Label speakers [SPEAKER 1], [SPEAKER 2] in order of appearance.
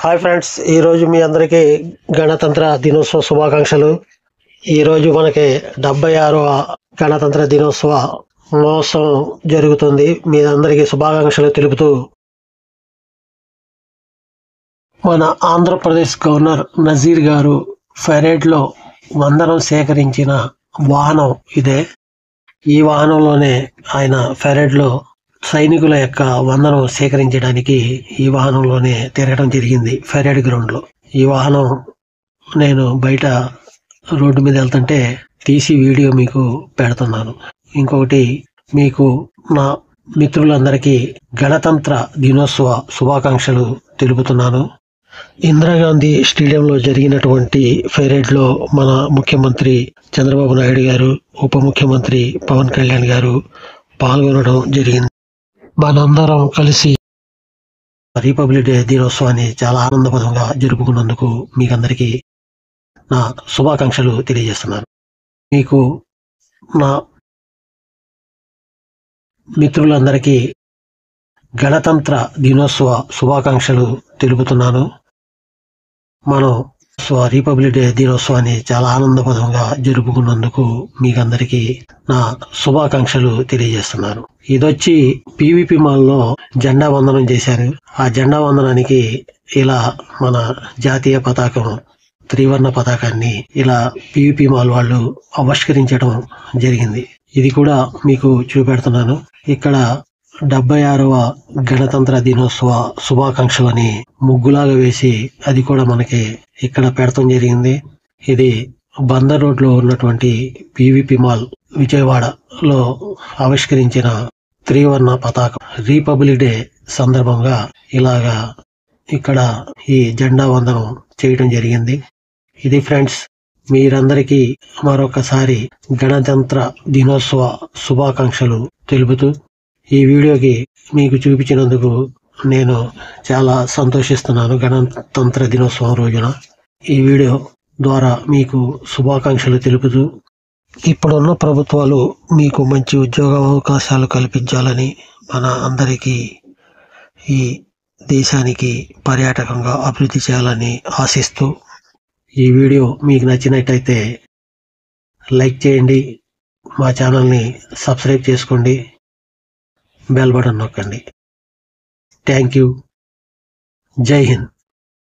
[SPEAKER 1] Hi friends, ఈరోజు మీ అందరికీ గణతంత్ర దినోత్సవ శుభాకాంక్షలు. ఈరోజు మనకి 76వ గణతంత్ర దినోత్సవ మహోత్సవం జరుగుతుంది. మీ అందరికీ శుభాకాంక్షలు తెలుపుతూ మన ఆంధ్రప్రదేశ్ గవర్నర్ నజీర్ గారు పెరేడ్లో వందనం సేకరించిన వాహనం ఇదే. ఈ వాహనంలోనే ఆయన పెరేడ్లో సైనికుల యొక్క వందనం సేకరించడానికి ఈ వాహనంలోనే తిరగడం జరిగింది పెరేడ్ గ్రౌండ్లో. ఈ వాహనం నేను బయట రోడ్డు మీద వెళ్తుంటే తీసి వీడియో మీకు పెడుతున్నాను. ఇంకొకటి, మీకు నా మిత్రులందరికీ గణతంత్ర దినోత్సవ శుభాకాంక్షలు తెలుపుతున్నాను. ఇందిరాగాంధీ స్టేడియంలో జరిగినటువంటి పెరేడ్లో మన ముఖ్యమంత్రి చంద్రబాబు నాయుడు గారు, ఉప ముఖ్యమంత్రి పవన్ కళ్యాణ్ గారు పాల్గొనడం జరిగింది. మనందరం కలిసి రిపబ్లిక్ డే దినోత్సవాన్ని చాలా ఆనందపదంగా జరుపుకున్నందుకు మీకందరికీ నా శుభాకాంక్షలు తెలియజేస్తున్నాను. మీకు నా మిత్రులందరికీ గణతంత్ర దినోత్సవ శుభాకాంక్షలు తెలుపుతున్నాను. మనం రిపబ్లిక్ డే దినోత్సవాన్ని చాలా ఆనందపదంగా జరుపుకున్నందుకు మీకందరికీ నా శుభాకాంక్షలు తెలియజేస్తున్నాను. ఇదొచ్చి పీవీపీ మాల్లో జెండా వందనం చేశారు. ఆ జెండా వందనానికి ఇలా మన జాతీయ పతాకం, త్రివర్ణ పతాకాన్ని ఇలా పీవీపీ మాల్ వాళ్ళు ఆవిష్కరించడం జరిగింది. ఇది కూడా మీకు చూపెడుతున్నాను. ఇక్కడ 76వ గణతంత్ర దినోత్సవ శుభాకాంక్షలని ముగ్గులాగా వేసి అది కూడా మనకి ఇక్కడ పెడతాం జరిగింది. ఇది బందర్ రోడ్లో ఉన్నటువంటి పీవీపీ మాల్ విజయవాడలో ఆవిష్కరించిన త్రివర్ణ పతాకం రిపబ్లిక్ డే సందర్భంగా ఇలాగా ఇక్కడ ఈ జెండా వందనం చేయడం జరిగింది. ఇది ఫ్రెండ్స్, మీరందరికీ మరొకసారి గణతంత్ర దినోత్సవ శుభాకాంక్షలు తెలుపుతూ ఈ వీడియోకి మీకు చూపించినందుకు నేను చాలా సంతోషిస్తున్నాను. గణతంత్ర దినోత్సవం రోజున ఈ వీడియో ద్వారా మీకు శుభాకాంక్షలు తెలుపుతూ, ఇప్పుడున్న ప్రభుత్వాలు మీకు మంచి ఉద్యోగ అవకాశాలు కల్పించాలని, మన అందరికీ ఈ దేశానికి పర్యాటకంగా అభివృద్ధి చేయాలని ఆశిస్తూ, ఈ వీడియో మీకు నచ్చినట్టయితే లైక్ చేయండి, మా ఛానల్ని సబ్స్క్రైబ్ చేసుకోండి, బెల్ బటన్ నొక్కండి. Thank you. జై హింద్.